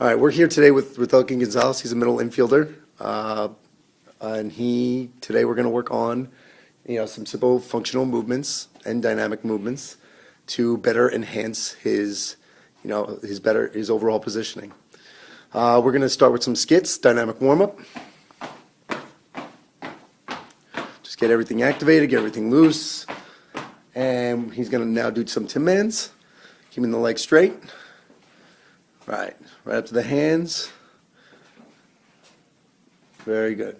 All right, we're here today with Elkin Gonzalez. He's a middle infielder, and today we're going to work on, some simple functional movements and dynamic movements to better enhance his overall positioning. We're going to start with some skits, dynamic warm up. Just get everything activated, get everything loose, and he's going to now do some Tim Mans, keeping the legs straight. Right up to the hands. Very good.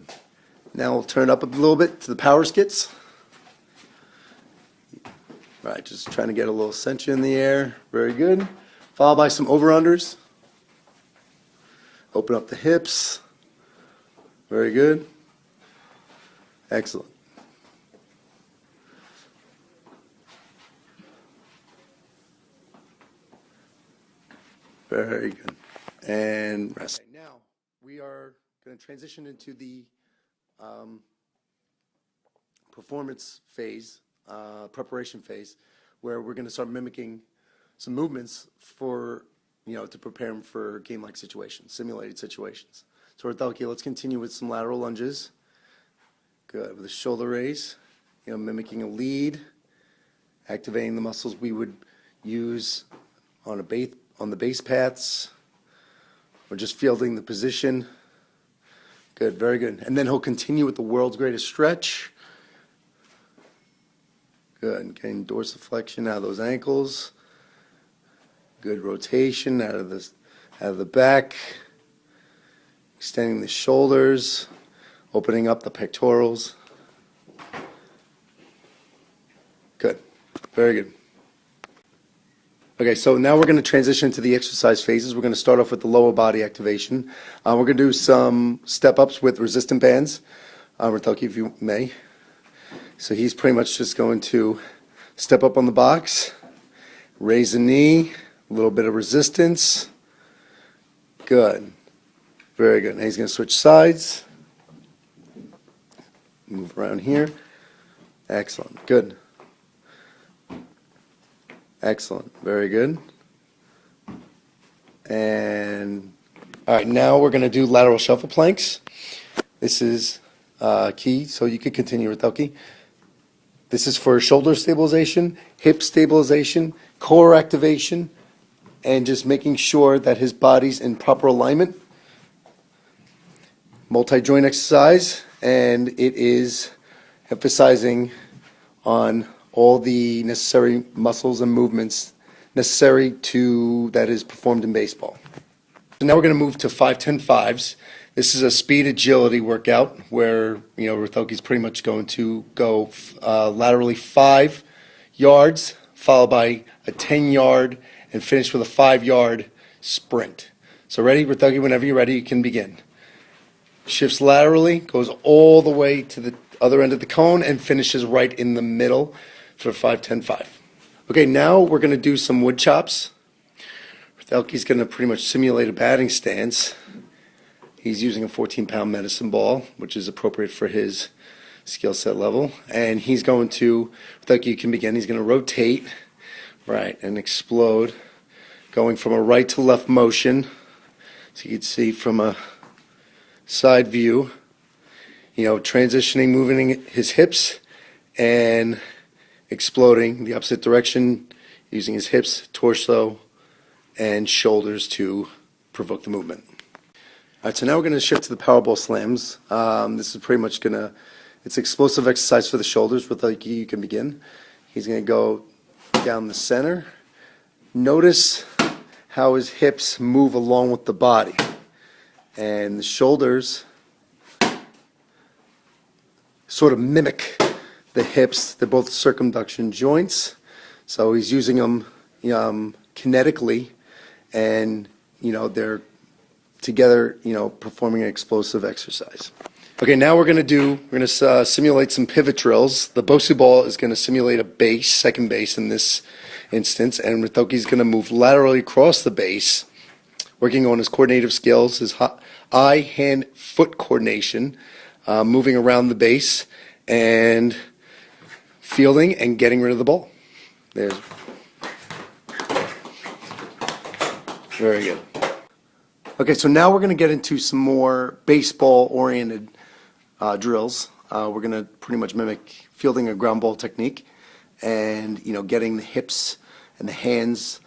Now we'll turn up a little bit to the power skits. Right, just trying to get a little cinch in the air. Very good. Followed by some over-unders. Open up the hips. Very good. Excellent. Very good. And rest. Now, we are going to transition into the performance phase, preparation phase, where we're going to start mimicking some movements for, to prepare him for game-like situations, simulated situations. So, Elkin, let's continue with some lateral lunges. Good. With a shoulder raise, mimicking a lead, activating the muscles we would use on the base paths, or just fielding the position. Good, very good. And then he'll continue with the world's greatest stretch. Good, getting dorsiflexion out of those ankles. Good rotation out of the back. Extending the shoulders, opening up the pectorals. Good, very good. Okay, so now we're going to transition to the exercise phases. We're going to start off with the lower body activation. We're going to do some step-ups with resistant bands. Elkin, if you may. So he's pretty much just going to step up on the box, raise the knee, a little bit of resistance. Good. Very good. Now he's going to switch sides. Move around here. Excellent. Good. Excellent. Very good. And all right, now we're going to do lateral shuffle planks. This is key, so you could continue with Elkin. This is for shoulder stabilization, hip stabilization, core activation, and just making sure that his body's in proper alignment. Multi-joint exercise, and it is emphasizing on all the necessary muscles and movements necessary that is performed in baseball. So now we're going to move to 5-10-5s. This is a speed agility workout where, Elkin's pretty much going to go laterally 5 yards, followed by a 10-yard, and finish with a 5-yard sprint. So ready, Elkin? Whenever you're ready, you can begin. Shifts laterally, goes all the way to the other end of the cone, and finishes right in the middle for 5-10-5. Okay, now we're going to do some wood chops. Elkin's going to pretty much simulate a batting stance. He's using a 14-pound medicine ball, which is appropriate for his skill set level. And he's going to, Elkin, you can begin, he's going to rotate, right, and explode, going from a right to left motion. So you can see from a side view, transitioning, moving his hips, and exploding the opposite direction, using his hips, torso, and shoulders to provoke the movement. All right, so now we're going to shift to the Powerball slams. This is pretty much it's explosive exercise for the shoulders. With Elkin, you can begin. He's going to go down the center. Notice how his hips move along with the body. And the shoulders sort of mimic the hips. They're both circumduction joints. So he's using them kinetically, and they're together, performing an explosive exercise. Okay, now we're going to simulate some pivot drills. The Bosu ball is going to simulate a base, second base in this instance, and Elkin's going to move laterally across the base, working on his coordinative skills, his eye, hand, foot coordination, moving around the base, and fielding and getting rid of the ball. There's very good. Okay, so now we're going to get into some more baseball-oriented drills. We're going to pretty much mimic fielding a ground ball technique, and getting the hips and the hands